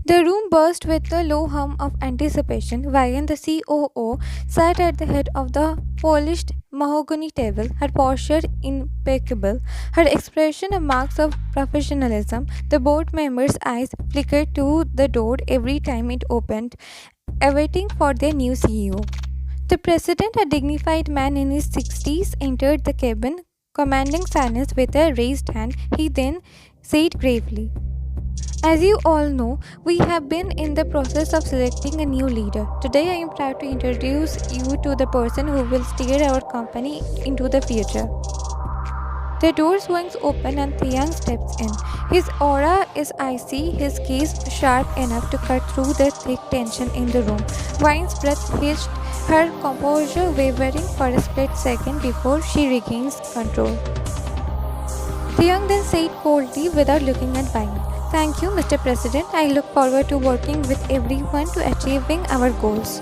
The room burst with the low hum of anticipation. Vivian, the COO, sat at the head of the polished mahogany table, her posture impeccable, her expression a marks of professionalism. The board members' eyes flickered to the door every time it opened, awaiting for their new CEO. The president, a dignified man in his 60s, entered the cabin, commanding silence with a raised hand. He then said gravely, as you all know, we have been in the process of selecting a new leader. Today, I am proud to introduce you to the person who will steer our company into the future. The door swings open and Taehyung steps in. His aura is icy, his gaze sharp enough to cut through the thick tension in the room. Wine's breath hitched, her composure wavering for a split second before she regains control. Taehyung then said coldly without looking at Wine, "Thank you, Mr. President. I look forward to working with everyone to achieving our goals."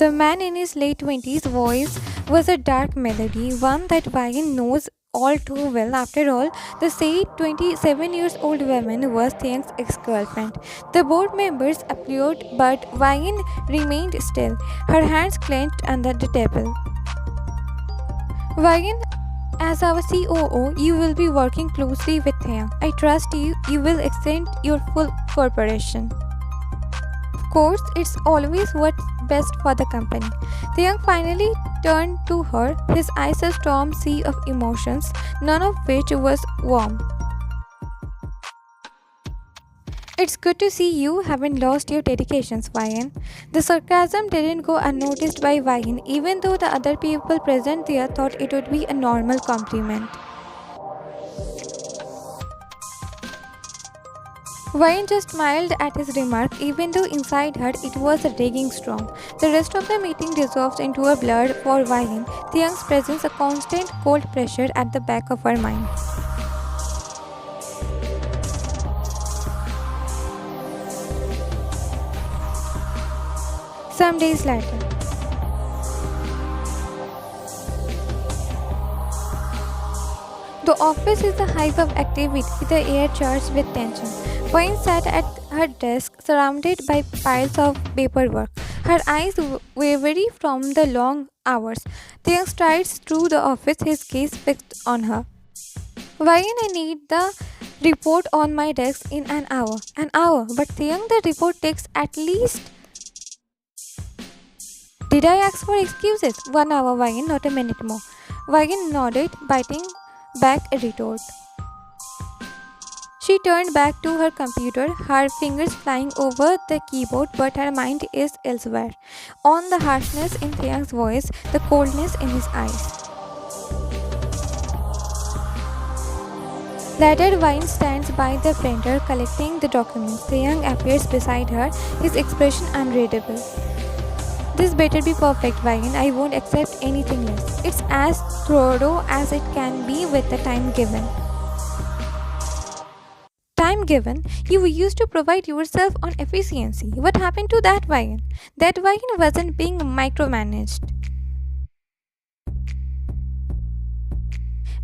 The man in his late 20s voice was a dark melody, one that Wine knows all too well. After all, the said 27 years old woman was Taehyung's ex-girlfriend. The board members applauded, but Wine remained still, her hands clenched under the table. Wine, as our COO, you will be working closely with Taehyung. I trust you will extend your full cooperation. Of course, it's always what's best for the company. Taehyung finally turned to her, his eyes a storm sea of emotions, none of which was warm. It's good to see you haven't lost your dedications, Vian. The sarcasm didn't go unnoticed by Vian, even though the other people present there thought it would be a normal compliment. Vian just smiled at his remark, even though inside her it was a raging storm. The rest of the meeting dissolved into a blur for Vian, Taehyung's presence a constant cold pressure at the back of her mind. Some days later, the office is a hive of activity, the air charged with tension. Vine sat at her desk, surrounded by piles of paperwork, her eyes wavery from the long hours. Taehyung strides through the office, his gaze fixed on her. Vine, I need the report on my desk in an hour. An hour, but Taehyung, the report takes at least. Did I ask for excuses? 1 hour, Wagon, not a minute more. Wagon nodded, biting back a retort. She turned back to her computer, her fingers flying over the keyboard, but her mind is elsewhere. On the harshness in Taehyung's voice, the coldness in his eyes. Later, Vine stands by the printer, collecting the documents. Taehyung appears beside her, his expression unreadable. This better be perfect, Vine. I won't accept anything less. It's as thorough as it can be with the time given. Time given? You used to provide yourself on efficiency. What happened to that Vine? That Vine wasn't being micromanaged.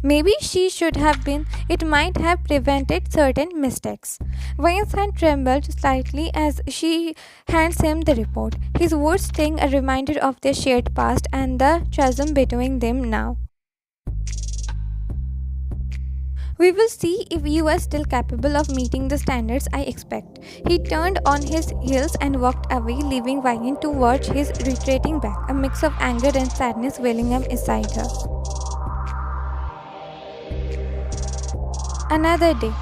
Maybe she should have been. It might have prevented certain mistakes. Vine's hand trembled slightly as she hands him the report. His words sting a reminder of their shared past and the chasm between them now. We will see if you are still capable of meeting the standards I expect. He turned on his heels and walked away, leaving Vine to watch his retreating back, a mix of anger and sadness welling up inside her. Another day.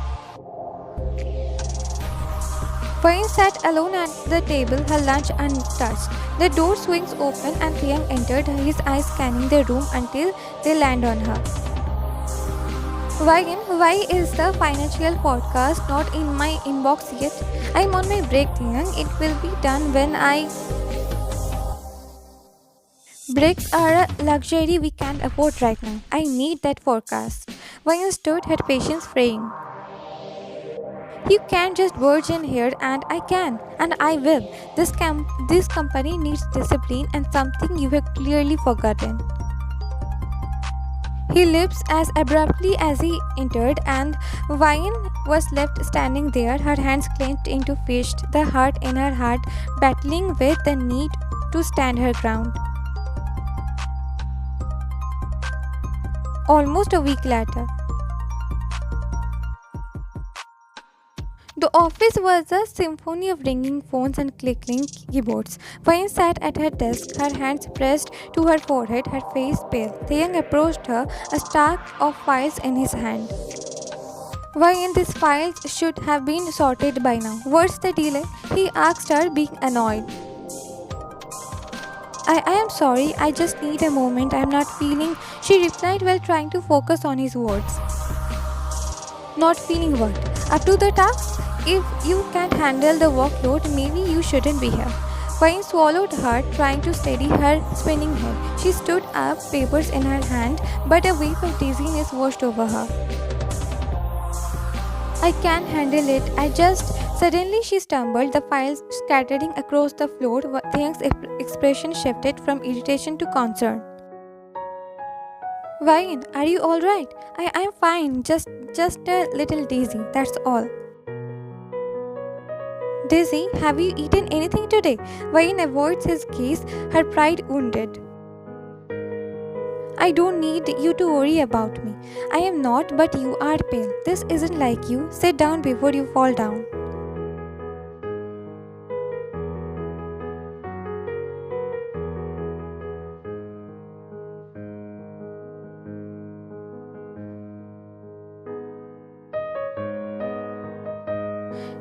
Vine sat alone at the table, her lunch untouched. The door swings open and Taehyung entered, his eyes scanning the room until they land on her. Vine, why is the financial podcast not in my inbox yet? I'm on my break, Taehyung. It will be done when I... Breaks are a luxury we can't afford right now. I need that forecast. Vine stood, her patience fraying. You can't just barge in here, and I can, and I will. This company needs discipline and something you have clearly forgotten. He leaps as abruptly as he entered, and Vine was left standing there, her hands clenched into fist, the heart in her heart battling with the need to stand her ground. Almost a week later, the office was a symphony of ringing phones and clicking keyboards. Vine sat at her desk, her hands pressed to her forehead, her face pale. Taehyung approached her, a stack of files in his hand. Vine, these files should have been sorted by now. What's the delay? He asked her, being annoyed. I am sorry, I just need a moment. I am not feeling, she replied while trying to focus on his words. Not feeling what? Up to the task? If you can't handle the workload, maybe you shouldn't be here. Vine swallowed hard, trying to steady her spinning head. She stood up, papers in her hand, but a wave of dizziness washed over her. I can't handle it. I just. Suddenly she stumbled, the files scattering across the floor. Taehyung's expression shifted from irritation to concern. Vine, are you alright? I'm fine, just a little dizzy, that's all. Dizzy, have you eaten anything today? Vine avoids his gaze, her pride wounded. I don't need you to worry about me. I am not, but you are pale. This isn't like you. Sit down before you fall down.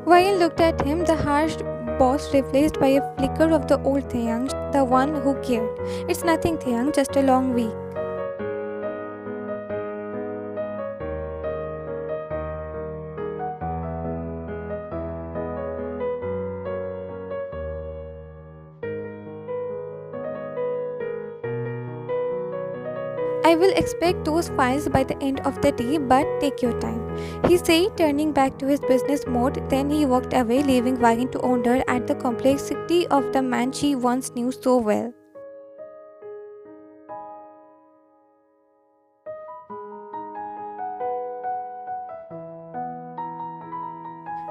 Vine looked at him, the harsh boss replaced by a flicker of the old Taehyung, the one who cared. It's nothing, Taehyung, just a long week. I will expect those files by the end of the day, but take your time, he said, turning back to his business mode. Then he walked away, leaving Vine to wonder at the complexity of the man she once knew so well.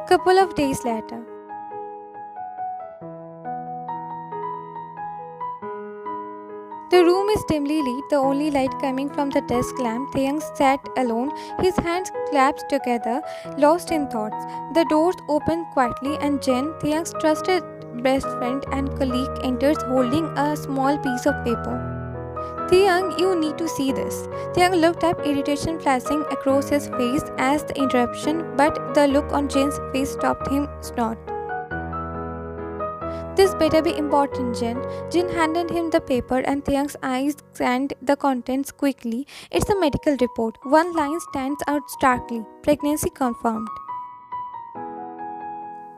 Couple of days later, the room is dimly lit, the only light coming from the desk lamp. Taehyung sat alone, his hands clasped together, lost in thoughts. The doors opened quietly, and Jen, Taehyung's trusted best friend and colleague, enters holding a small piece of paper. Taehyung, you need to see this. Taehyung looked up, irritation flashing across his face as the interruption, but the look on Jen's face stopped him not. This better be important, Jen. Jen handed him the paper, and Taehyung's eyes scanned the contents quickly. It's a medical report. One line stands out starkly. Pregnancy confirmed.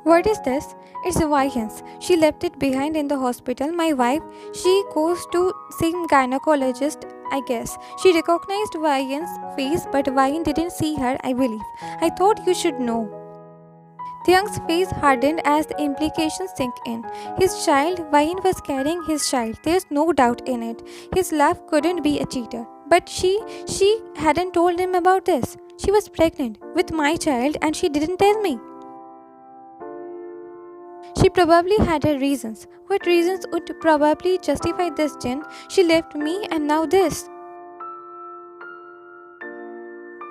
What is this? It's Vian's. She left it behind in the hospital. My wife, she goes to same gynecologist, I guess. She recognized Vian's face, but Vian didn't see her, I believe. I thought you should know. Taehyung's face hardened as the implications sank in. His child, Vine was carrying his child. There's no doubt in it. His love couldn't be a cheater. But she hadn't told him about this. She was pregnant with my child and she didn't tell me. She probably had her reasons. What reasons would probably justify this, Jen? She left me and now this.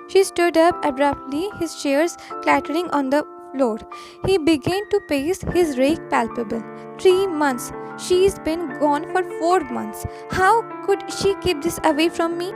She stood up abruptly, his chairs clattering on the floor. He began to pace, his rage palpable. 3 months. She's been gone for 4 months. How could she keep this away from me?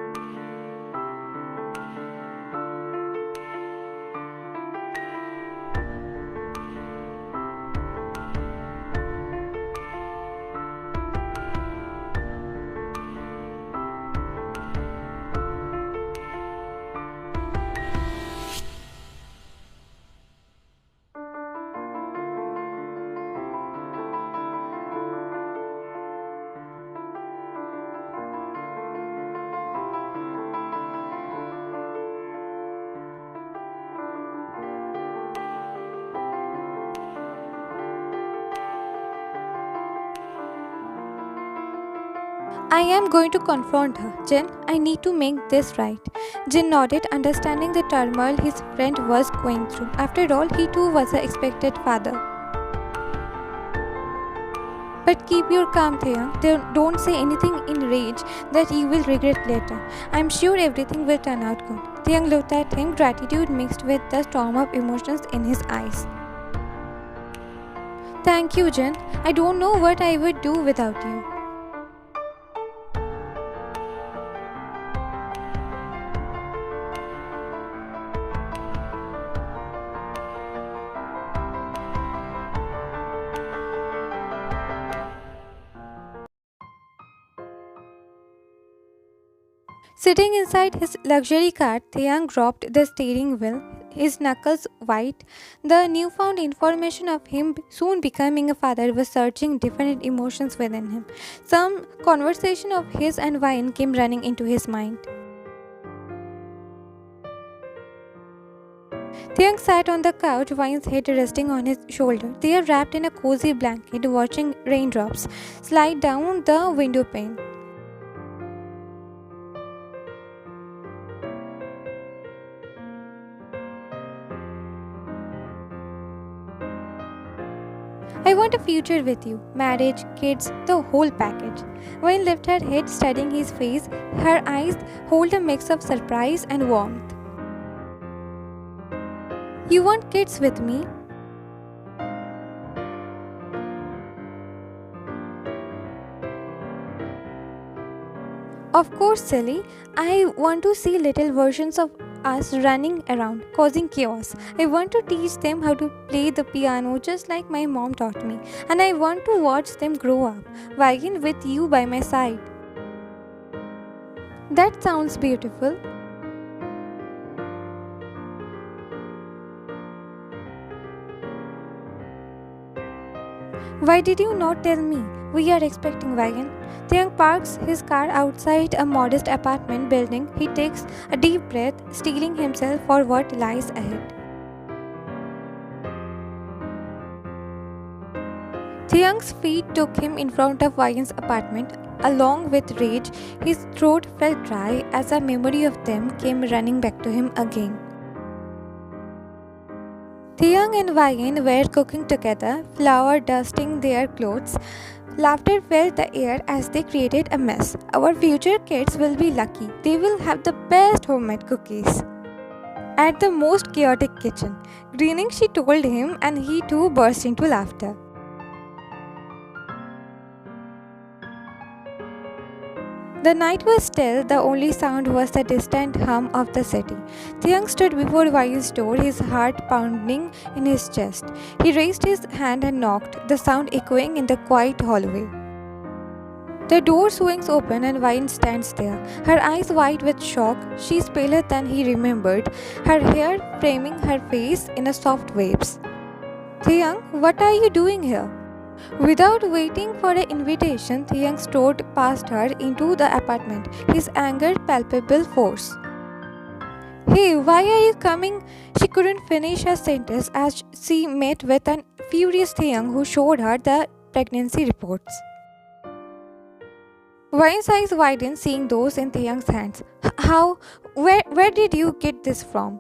I am going to confront her. Jin, I need to make this right. Jin nodded, understanding the turmoil his friend was going through. After all, he too was an expected father. But keep your calm, Taehyung. Don't say anything in rage that you will regret later. I'm sure everything will turn out good. Taehyung looked at him, gratitude mixed with the storm of emotions in his eyes. Thank you, Jin. I don't know what I would do without you. Sitting inside his luxury car, Taehyung dropped the steering wheel, his knuckles white. The newfound information of him soon becoming a father was surging different emotions within him. Some conversation of his and Wine came running into his mind. Taehyung sat on the couch, Wine's head resting on his shoulder. They are wrapped in a cozy blanket, watching raindrops slide down the window pane. I want a future with you. Marriage, kids, the whole package. Wine lifted her head, studying his face. Her eyes hold a mix of surprise and warmth. You want kids with me? Of course, silly. I want to see little versions of us running around, causing chaos. I want to teach them how to play the piano just like my mom taught me. And I want to watch them grow up, wagon with you by my side. That sounds beautiful. Why did you not tell me? We are expecting wagon. Taehyung parks his car outside a modest apartment building. He takes a deep breath, steeling himself for what lies ahead. Taehyung's feet took him in front of Wagen's apartment. Along with rage, his throat felt dry as a memory of them came running back to him again. Taehyung and Wagen were cooking together, flour dusting their clothes. Laughter filled the air as they created a mess. Our future kids will be lucky. They will have the best homemade cookies. At the most chaotic kitchen. Grinning, she told him, and he too burst into laughter. The night was still, the only sound was the distant hum of the city. Taehyung stood before Wai's door, his heart pounding in his chest. He raised his hand and knocked, the sound echoing in the quiet hallway. The door swings open and Wai stands there, her eyes wide with shock. She is paler than he remembered, her hair framing her face in a soft waves. Taehyung, what are you doing here? Without waiting for an invitation, Taehyung strode past her into the apartment, his anger palpable force. Hey, why are you coming? She couldn't finish her sentence as she met with an furious Taehyung who showed her the pregnancy reports. Wai's eyes widened, seeing those in Taehyung's hands. How? Where did you get this from?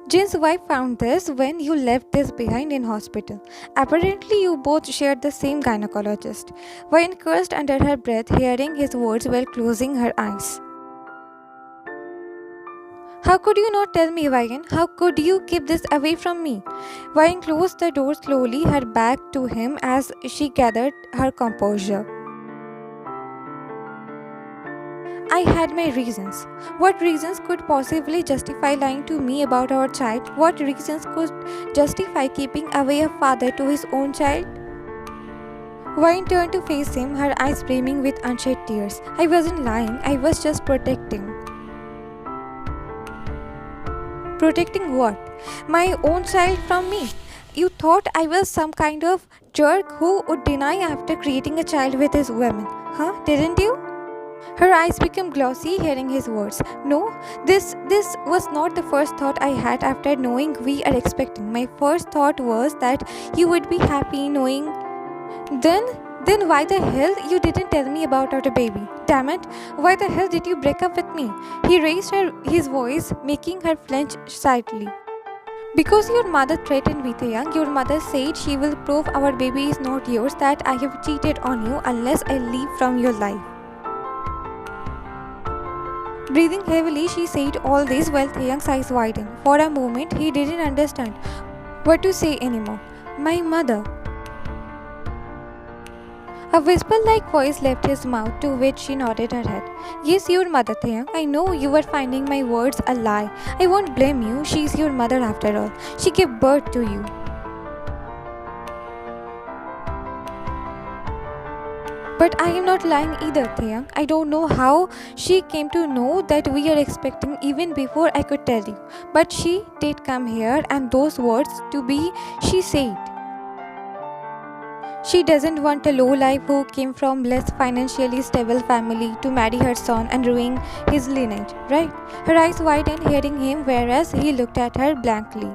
Jin's wife found this when you left this behind in hospital. Apparently, you both shared the same gynecologist. Wine cursed under her breath, hearing his words while closing her eyes. How could you not tell me, Wine? How could you keep this away from me? Wine closed the door slowly, her back to him as she gathered her composure. I had my reasons. What reasons could possibly justify lying to me about our child? What reasons could justify keeping away a father to his own child? Wine turned to face him, her eyes brimming with unshed tears. I wasn't lying, I was just protecting. Protecting what? My own child from me. You thought I was some kind of jerk who would deny after creating a child with his woman, huh? Didn't you? Her eyes became glossy hearing his words. No, this was not the first thought I had after knowing we are expecting. My first thought was that you would be happy knowing. Then Then why the hell you didn't tell me about our baby? Damn it, why the hell did you break up with me? He raised his voice, making her flinch slightly. Because your mother threatened me, Taehyung. Your mother said she will prove our baby is not yours, that I have cheated on you unless I leave from your life. Breathing heavily, she said all this while Taehyung's eyes widened. For a moment, he didn't understand what to say anymore. My mother. A whisper-like voice left his mouth, to which she nodded her head. Yes, your mother, Taehyung. I know you were finding my words a lie. I won't blame you. She's your mother after all. She gave birth to you. But I am not lying either, Taehyung. I don't know how she came to know that we are expecting even before I could tell you. But she did come here, and those words to be, she said. She doesn't want a lowlife who came from less financially stable family to marry her son and ruin his lineage, right? Her eyes widened, hearing him, whereas he looked at her blankly.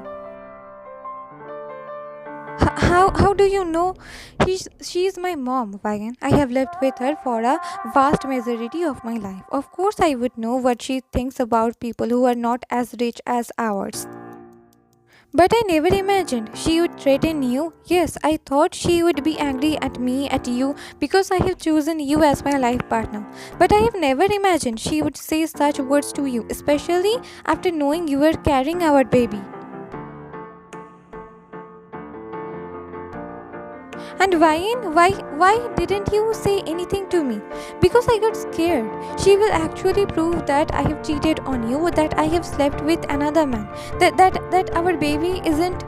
How do you know? She is my mom, Vagan. I have lived with her for a vast majority of my life. Of course I would know what she thinks about people who are not as rich as ours. But I never imagined she would threaten you. Yes, I thought she would be angry at me, at you, because I have chosen you as my life partner. But I have never imagined she would say such words to you, especially after knowing you were carrying our baby. And why didn't you say anything to me? Because I got scared. She will actually prove that I have cheated on you, that I have slept with another man, that our baby isn't.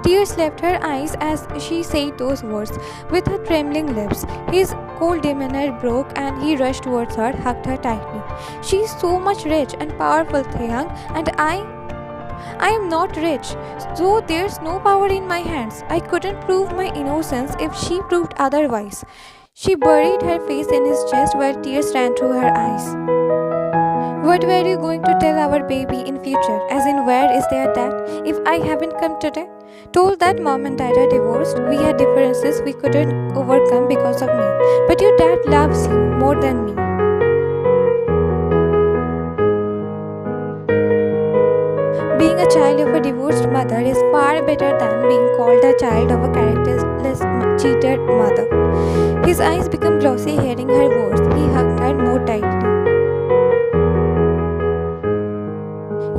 Tears left her eyes as she said those words. With her trembling lips, his cold demeanor broke and he rushed towards her, hugged her tightly. She is so much rich and powerful, Taehyung, and I am not rich, so there's no power in my hands. I couldn't prove my innocence if she proved otherwise. She buried her face in his chest while tears ran through her eyes. What were you going to tell our baby in future? As in, where is their dad? If I haven't come today? Told that mom and dad are divorced. We had differences we couldn't overcome because of me. But your dad loves you more than me. Being a child of a divorced mother is far better than being called a child of a characterless, cheated mother. His eyes became glossy hearing her words. He hugged her more tightly.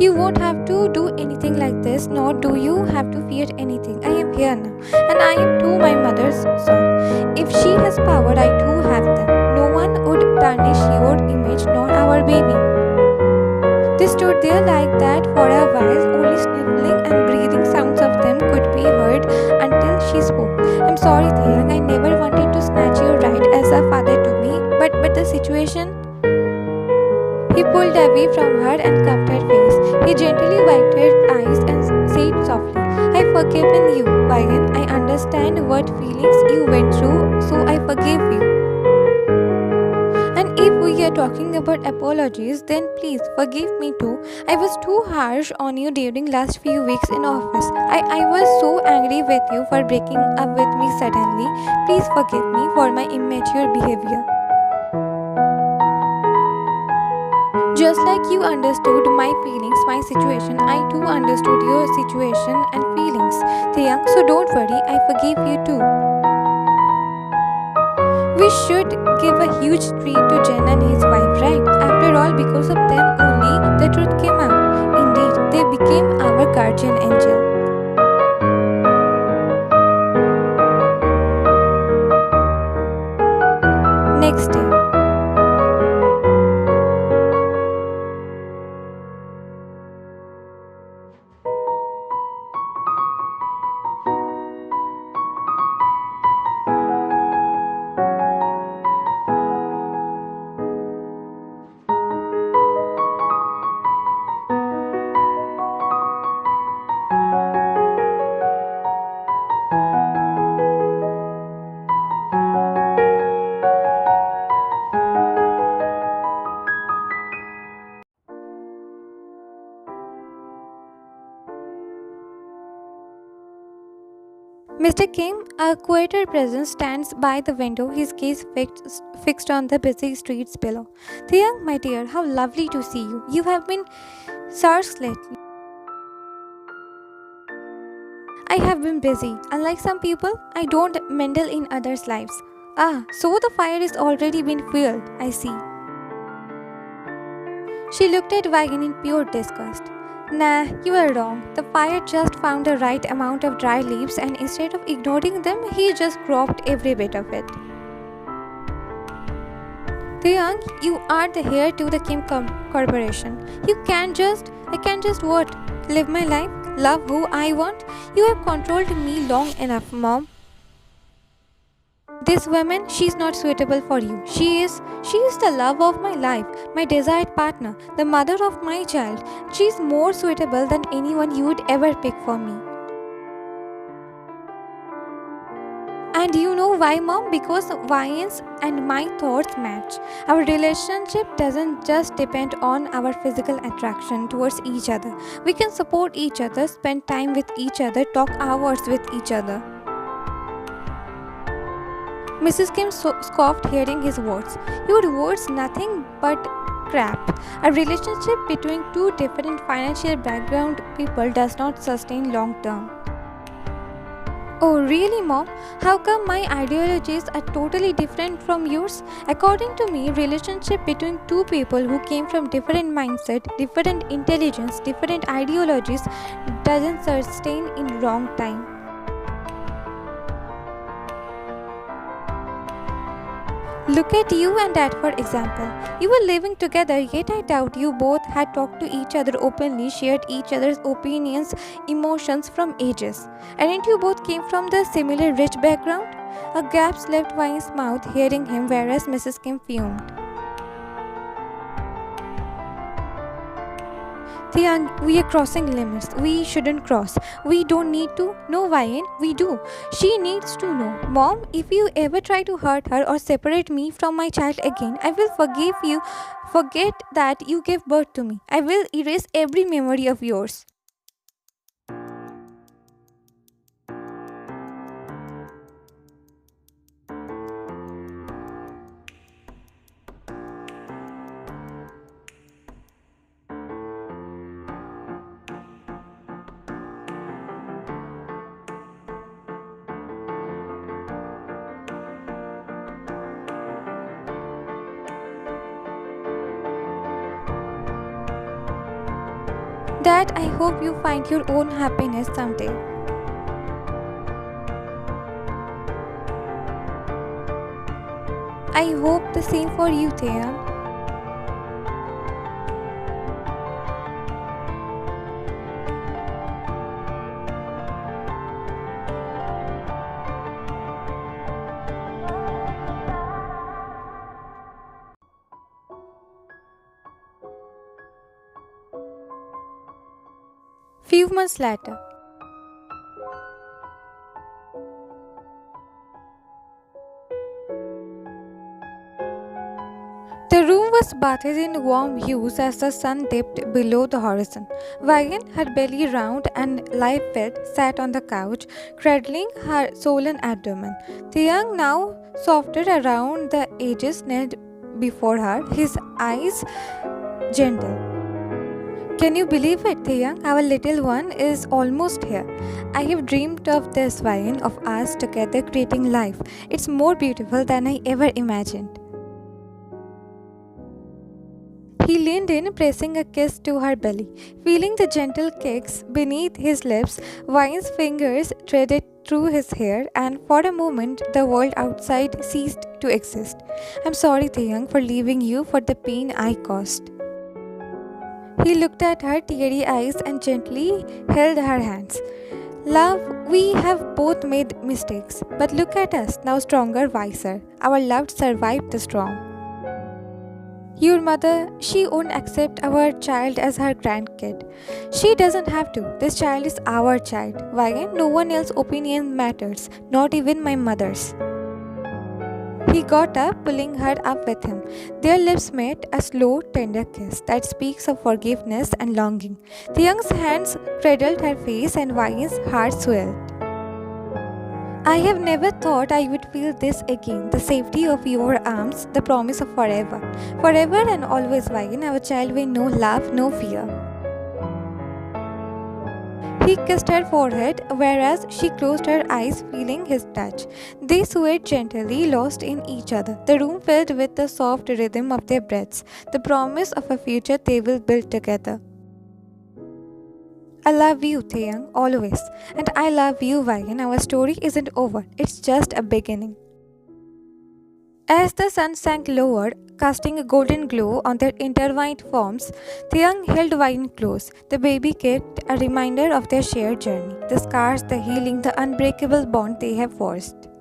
You won't have to do anything like this, nor do you have to fear anything. I am here now, and I am too my mother's son. If she has power, I too have them. No one would tarnish your image, nor our baby. They stood there like that for a while, only sniffling and breathing sounds of them could be heard until she spoke. I'm sorry, Taehyung, I never wanted to snatch your right as a father to me, but the situation. He pulled away from her and cupped her face. He gently wiped her eyes and said softly, I've forgiven you, Vagan. I understand what feelings you went through, so I forgive you. And if we are talking about apologies, then please forgive me too. I was too harsh on you during last few weeks in office. I was so angry with you for breaking up with me suddenly. Please forgive me for my immature behavior. Just like you understood my feelings, my situation, I too understood your situation and feelings, Taehyung. So don't worry, I forgive you too. We should give a huge treat to Jen and his wife, right? After all, because of them only, the truth came out. Indeed, they became our guardian angel. Next day. Mr. Kim, a quieter presence, stands by the window, his gaze fixed on the busy streets below. Taehyung, my dear, how lovely to see you. You have been scarce lately. I have been busy. Unlike some people, I don't meddle in others' lives. Ah, so the fire is already been fueled, I see. She looked at Wagon in pure disgust. Nah, you are wrong. The fire just found the right amount of dry leaves and instead of ignoring them, he just cropped every bit of it. Taehyung, you are the heir to the Corporation. I can't just what? Live my life? Love who I want? You have controlled me long enough, Mom. This woman, she's not suitable for you. She is the love of my life, my desired partner, the mother of my child. She's more suitable than anyone you would ever pick for me. And you know why, Mom? Because Vian's and my thoughts match. Our relationship doesn't just depend on our physical attraction towards each other. We can support each other, spend time with each other, talk hours with each other. Mrs. Kim scoffed hearing his words. Your words nothing but crap. A relationship between two different financial background people does not sustain long term. Oh really, Mom? How come my ideologies are totally different from yours? According to me, relationship between two people who came from different mindset, different intelligence, different ideologies doesn't sustain in long time. Look at you and Dad for example. You were living together, yet I doubt you both had talked to each other openly, shared each other's opinions, emotions from ages. Aren't you both came from the similar rich background? A gasp left Vine's mouth hearing him, whereas Mrs. Kim fumed. Taehyung, we are crossing limits. We shouldn't cross. We don't need to. No, Vian, we do. She needs to know. Mom, if you ever try to hurt her or separate me from my child again, I will forgive you. Forget that you gave birth to me. I will erase every memory of yours. Dad, I hope you find your own happiness someday. I hope the same for you, Taehyung. Few months later. The room was bathed in warm hues as the sun dipped below the horizon. Vivian, her belly round and life-filled, sat on the couch, cradling her swollen abdomen. The young, now softer around the edges, knelt before her, his eyes gentle. Can you believe it, Taehyung? Our little one is almost here. I have dreamed of this, Vivian, of us together creating life. It's more beautiful than I ever imagined. He leaned in, pressing a kiss to her belly. Feeling the gentle kicks beneath his lips, Vine's fingers threaded through his hair, and for a moment the world outside ceased to exist. I'm sorry, Taehyung, for leaving you, for the pain I caused. He looked at her teary eyes and gently held her hands. Love, we have both made mistakes, but look at us, now stronger, wiser. Our love survived the storm. Your mother, she won't accept our child as her grandkid. She doesn't have to. This child is our child. Why? No one else's opinion matters, not even my mother's. He got up, pulling her up with him. Their lips met, a slow, tender kiss that speaks of forgiveness and longing. The young's hands cradled her face and Vine's heart swelled. I have never thought I would feel this again. The safety of your arms, the promise of forever. Forever and always, Vayan, our child will know love, no fear. He kissed her forehead, whereas she closed her eyes, feeling his touch. They swayed gently, lost in each other. The room filled with the soft rhythm of their breaths, the promise of a future they will build together. I love you, Taehyung, always. And I love you, Vayan. Our story isn't over, it's just a beginning. As the sun sank lower, casting a golden glow on their intertwined forms, Taehyung held Vayan close. The baby kicked, a reminder of their shared journey, the scars, the healing, the unbreakable bond they have forged.